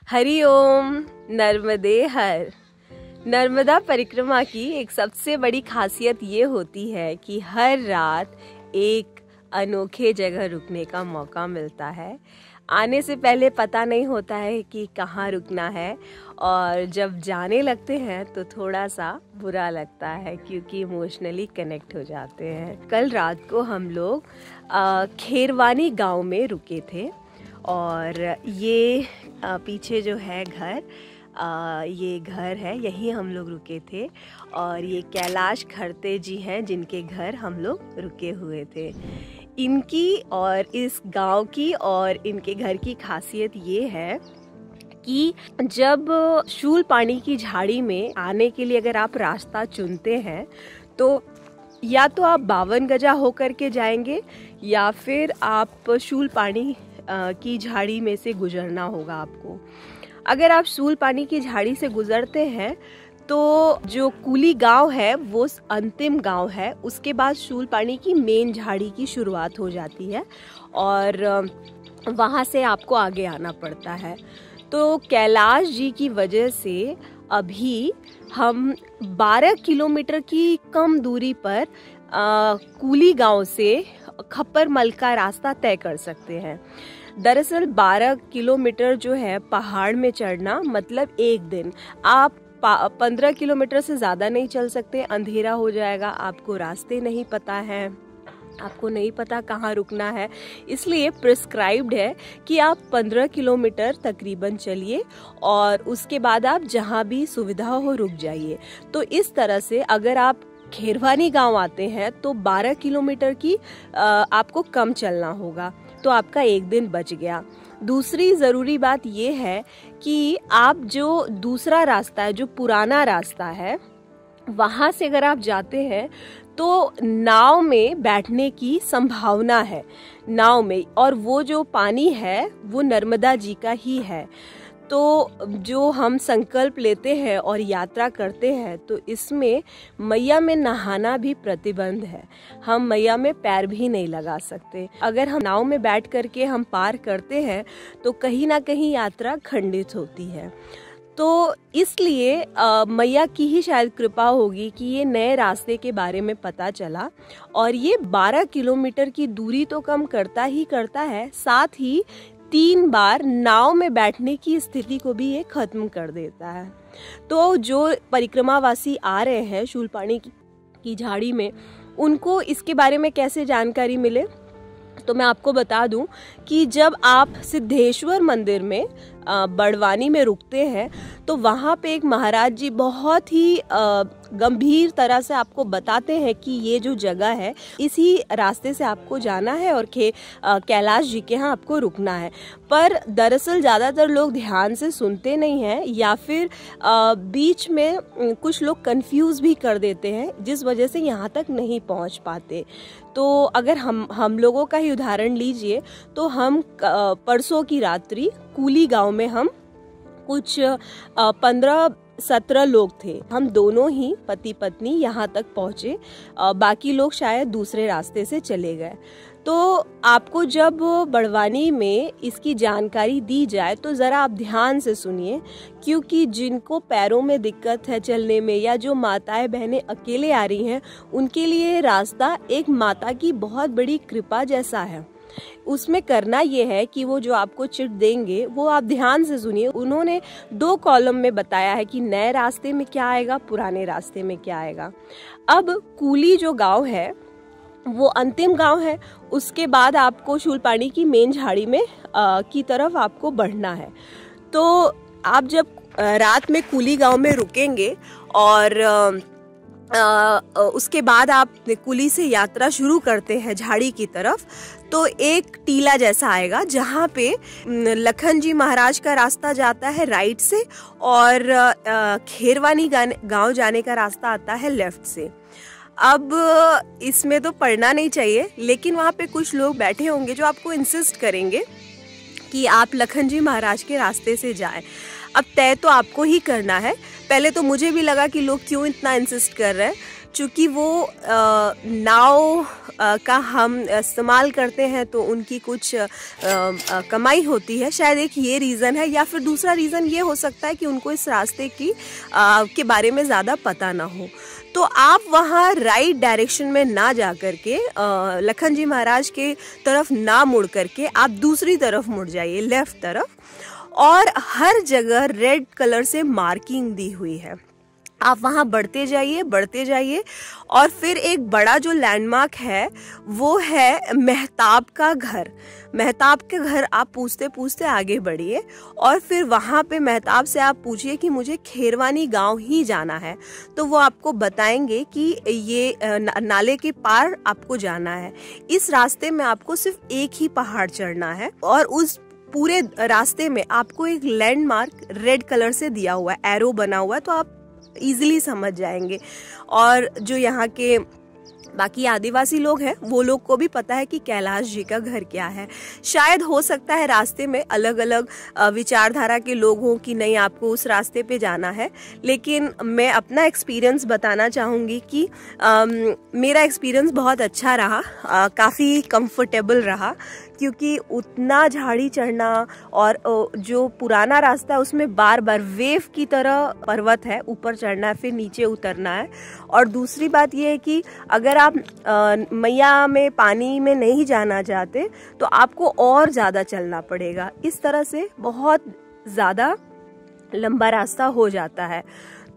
हरि ओम। नर्मदे हर। नर्मदा परिक्रमा की एक सबसे बड़ी खासियत ये होती है कि हर रात एक अनोखे जगह रुकने का मौका मिलता है। आने से पहले पता नहीं होता है कि कहाँ रुकना है, और जब जाने लगते हैं तो थोड़ा सा बुरा लगता है क्योंकि इमोशनली कनेक्ट हो जाते हैं। कल रात को हम लोग खेरवानी गांव में रुके थे, और ये पीछे जो है घर, ये घर है, यहीं हम लोग रुके थे। और ये कैलाश खरते जी हैं जिनके घर हम लोग रुके हुए थे। इनकी और इस गांव की और इनके घर की खासियत ये है कि जब शूल पानी की झाड़ी में आने के लिए अगर आप रास्ता चुनते हैं तो या तो आप 52 गजा होकर के जाएंगे या फिर आप शूल पानी की झाड़ी में से गुजरना होगा आपको। अगर आप शूल पानी की झाड़ी से गुजरते हैं तो जो कुली गांव है वो अंतिम गांव है, उसके बाद शूल पानी की मेन झाड़ी की शुरुआत हो जाती है और वहां से आपको आगे आना पड़ता है। तो कैलाश जी की वजह से अभी हम 12 किलोमीटर की कम दूरी पर कुली गांव से खप्परमल का रास्ता तय कर सकते हैं। दरअसल 12 किलोमीटर जो है पहाड़ में चढ़ना मतलब एक दिन। आप 15 किलोमीटर से ज़्यादा नहीं चल सकते, अंधेरा हो जाएगा, आपको रास्ते नहीं पता है, आपको नहीं पता कहाँ रुकना है। इसलिए प्रिस्क्राइब्ड है कि आप 15 किलोमीटर तकरीबन चलिए और उसके बाद आप जहाँ भी सुविधा हो रुक जाइए। तो इस तरह से अगर आप खेरवानी गांव आते हैं तो 12 किलोमीटर की आपको कम चलना होगा, तो आपका एक दिन बच गया। दूसरी ज़रूरी बात यह है कि आप जो दूसरा रास्ता है, जो पुराना रास्ता है, वहाँ से अगर आप जाते हैं तो नाव में बैठने की संभावना है नाव में, और वो जो पानी है वो नर्मदा जी का ही है। तो जो हम संकल्प लेते हैं और यात्रा करते हैं तो इसमें मैया में नहाना भी प्रतिबंध है। हम मैया में पैर भी नहीं लगा सकते। अगर हम नाव में बैठ करके हम पार करते हैं तो कहीं ना कहीं यात्रा खंडित होती है। तो इसलिए मैया की ही शायद कृपा होगी कि ये नए रास्ते के बारे में पता चला, और ये 12 किलोमीटर की दूरी तो कम करता ही करता है, साथ ही 3 बार नाव में बैठने की स्थिति को भी ये खत्म कर देता है। तो जो परिक्रमावासी आ रहे हैं शूल पानी की झाड़ी में, उनको इसके बारे में कैसे जानकारी मिले, तो मैं आपको बता दूं कि जब आप सिद्धेश्वर मंदिर में बड़वानी में रुकते हैं तो वहाँ पे एक महाराज जी बहुत ही गंभीर तरह से आपको बताते हैं कि ये जो जगह है इसी रास्ते से आपको जाना है और कैलाश जी के यहाँ आपको रुकना है। पर दरअसल ज़्यादातर लोग ध्यान से सुनते नहीं हैं या फिर बीच में कुछ लोग कंफ्यूज भी कर देते हैं, जिस वजह से यहाँ तक नहीं पहुँच पाते। तो अगर हम लोगों का ही उदाहरण लीजिए तो हम परसों की रात्रि कुली गांव में हम कुछ 15-17 लोग थे। हम दोनों ही पति पत्नी यहाँ तक पहुँचे, बाकी लोग शायद दूसरे रास्ते से चले गए। तो आपको जब बड़वानी में इसकी जानकारी दी जाए तो ज़रा आप ध्यान से सुनिए, क्योंकि जिनको पैरों में दिक्कत है चलने में या जो माताएं बहनें अकेले आ रही हैं, उनके लिए रास्ता एक माता की बहुत बड़ी कृपा जैसा है। उसमें करना ये है कि वो जो आपको चिट देंगे वो आप ध्यान से सुनिए। उन्होंने 2 कॉलम में बताया है कि नए रास्ते में क्या आएगा, पुराने रास्ते में क्या आएगा। अब कुली जो गांव है वो अंतिम गांव है, उसके बाद आपको शूल पानी की मेन झाड़ी में की तरफ आपको बढ़ना है। तो आप जब रात में कुली गांव में रुकेंगे और उसके बाद आप कुली से यात्रा शुरू करते हैं झाड़ी की तरफ, तो एक टीला जैसा आएगा जहाँ पे लखन जी महाराज का रास्ता जाता है राइट से और खेरवानी गांव जाने का रास्ता आता है लेफ्ट से। अब इसमें तो पढ़ना नहीं चाहिए, लेकिन वहाँ पे कुछ लोग बैठे होंगे जो आपको इंसिस्ट करेंगे कि आप लखन जी महाराज के रास्ते से जाएं। अब तय तो आपको ही करना है। पहले तो मुझे भी लगा कि लोग क्यों इतना इंसिस्ट कर रहे हैं, चूँकि वो नाव का हम इस्तेमाल करते हैं तो उनकी कुछ कमाई होती है, शायद एक ये रीज़न है, या फिर दूसरा रीज़न ये हो सकता है कि उनको इस रास्ते की के बारे में ज़्यादा पता ना हो। तो आप वहाँ राइट डायरेक्शन में ना जा कर के लखन जी महाराज के तरफ ना मुड़ करके आप दूसरी तरफ मुड़ जाइए, लेफ़्ट तरफ, और हर जगह रेड कलर से मार्किंग दी हुई है। आप वहाँ बढ़ते जाइए और फिर एक बड़ा जो लैंडमार्क है वो है मेहताब का घर। मेहताब के घर आप पूछते पूछते आगे बढ़िए और फिर वहाँ पे मेहताब से आप पूछिए कि मुझे खेरवानी गांव ही जाना है, तो वो आपको बताएंगे कि ये नाले के पार आपको जाना है। इस रास्ते में आपको सिर्फ एक ही पहाड़ चढ़ना है और उस पूरे रास्ते में आपको एक लैंडमार्क रेड कलर से दिया हुआ है, एरो बना हुआ है, तो आप इजीली समझ जाएंगे। और जो यहाँ के बाकी आदिवासी लोग हैं वो लोग को भी पता है कि कैलाश जी का घर क्या है। शायद हो सकता है रास्ते में अलग अलग विचारधारा के लोग हों कि नहीं आपको उस रास्ते पे जाना है, लेकिन मैं अपना एक्सपीरियंस बताना चाहूँगी कि मेरा एक्सपीरियंस बहुत अच्छा रहा, काफ़ी कंफर्टेबल रहा, क्योंकि उतना झाड़ी चढ़ना और जो पुराना रास्ता है उसमें बार बार वेव की तरह पर्वत है, ऊपर चढ़ना है फिर नीचे उतरना है। और दूसरी बात यह है कि अगर आप मैया में पानी में नहीं जाना चाहते तो आपको और ज़्यादा चलना पड़ेगा। इस तरह से बहुत ज़्यादा लंबा रास्ता हो जाता है।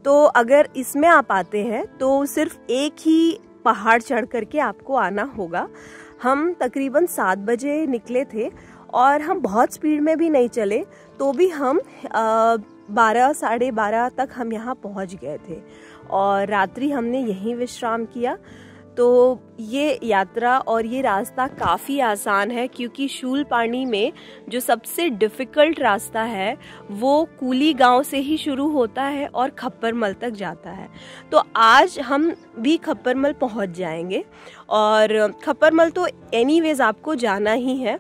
तो अगर इसमें आप आते हैं तो सिर्फ एक ही पहाड़ चढ़ करके आपको आना होगा। हम तकरीबन 7 बजे निकले थे और हम बहुत स्पीड में भी नहीं चले, तो भी हम 12 साढ़े 12 तक हम यहाँ पहुँच गए थे और रात्रि हमने यहीं विश्राम किया। तो ये यात्रा और ये रास्ता काफ़ी आसान है, क्योंकि शूलपाणी में जो सबसे डिफ़िकल्ट रास्ता है वो कूली गांव से ही शुरू होता है और खप्परमल तक जाता है। तो आज हम भी खप्परमल पहुंच जाएंगे और खप्परमल तो एनीवेज आपको जाना ही है,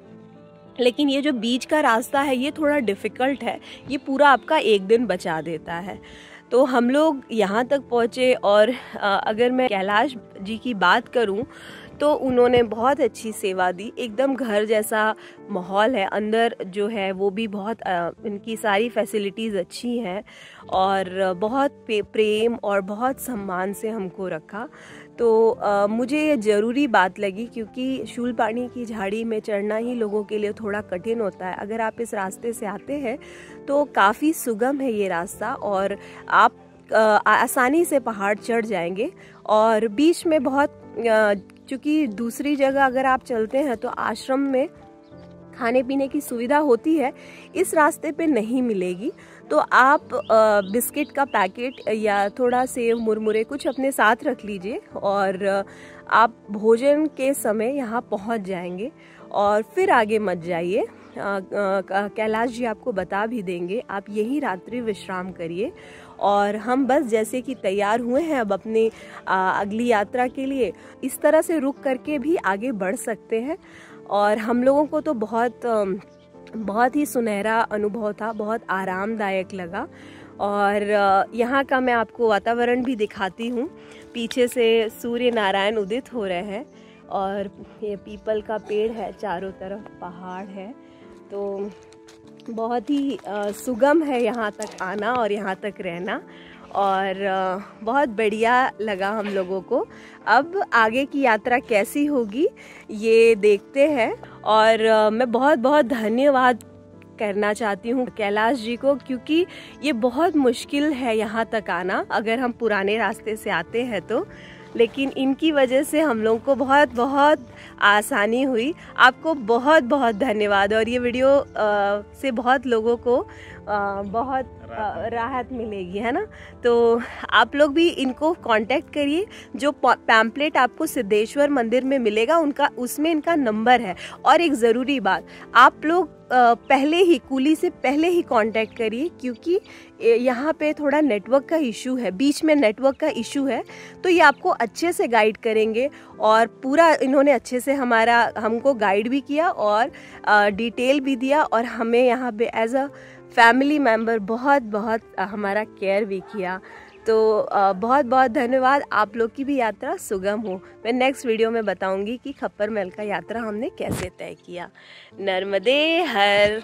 लेकिन ये जो बीच का रास्ता है ये थोड़ा डिफ़िकल्ट है, ये पूरा आपका एक दिन बचा देता है। तो हम लोग यहाँ तक पहुँचे और अगर मैं कैलाश जी की बात करूँ तो उन्होंने बहुत अच्छी सेवा दी, एकदम घर जैसा माहौल है, अंदर जो है वो भी बहुत इनकी सारी फैसिलिटीज़ अच्छी हैं और बहुत प्रेम और बहुत सम्मान से हमको रखा। तो मुझे ये ज़रूरी बात लगी, क्योंकि शूलपाणी की झाड़ी में चढ़ना ही लोगों के लिए थोड़ा कठिन होता है। अगर आप इस रास्ते से आते हैं तो काफ़ी सुगम है ये रास्ता और आप आसानी से पहाड़ चढ़ जाएंगे। और बीच में बहुत चूँकि दूसरी जगह अगर आप चलते हैं तो आश्रम में खाने पीने की सुविधा होती है, इस रास्ते पे नहीं मिलेगी। तो आप बिस्किट का पैकेट या थोड़ा सेव मुरमुरे कुछ अपने साथ रख लीजिए और आप भोजन के समय यहाँ पहुँच जाएंगे और फिर आगे मत जाइए। कैलाश जी आपको बता भी देंगे, आप यहीं रात्रि विश्राम करिए। और हम बस जैसे कि तैयार हुए हैं अब अपनी अगली यात्रा के लिए, इस तरह से रुक करके भी आगे बढ़ सकते हैं। और हम लोगों को तो बहुत ही सुनहरा अनुभव था, बहुत आरामदायक लगा। और यहाँ का मैं आपको वातावरण भी दिखाती हूँ। पीछे से सूर्य नारायण उदित हो रहे हैं और ये पीपल का पेड़ है, चारों तरफ पहाड़ है, तो बहुत ही सुगम है यहाँ तक आना और यहाँ तक रहना और बहुत बढ़िया लगा हम लोगों को। अब आगे की यात्रा कैसी होगी ये देखते हैं। और मैं बहुत बहुत धन्यवाद करना चाहती हूँ कैलाश जी को, क्योंकि ये बहुत मुश्किल है यहाँ तक आना अगर हम पुराने रास्ते से आते हैं तो, लेकिन इनकी वजह से हम लोगों को बहुत बहुत आसानी हुई। आपको बहुत बहुत धन्यवाद। और ये वीडियो से बहुत लोगों को बहुत राहत मिलेगी, है ना। तो आप लोग भी इनको कांटेक्ट करिए। जो पैम्पलेट आपको सिद्धेश्वर मंदिर में मिलेगा उसमें इनका नंबर है। और एक ज़रूरी बात, आप लोग पहले ही कूली से पहले ही कांटेक्ट करिए, क्योंकि यहाँ पे थोड़ा नेटवर्क का इशू है, बीच में नेटवर्क का इशू है। तो ये आपको अच्छे से गाइड करेंगे और पूरा इन्होंने अच्छे से हमको गाइड भी किया और डिटेल भी दिया और हमें यहाँ पे एज अ फैमिली मेम्बर बहुत बहुत हमारा केयर भी किया। तो बहुत बहुत धन्यवाद। आप लोग की भी यात्रा सुगम हो। मैं नेक्स्ट वीडियो में बताऊंगी कि खप्पर महल का यात्रा हमने कैसे तय किया। नर्मदे हर।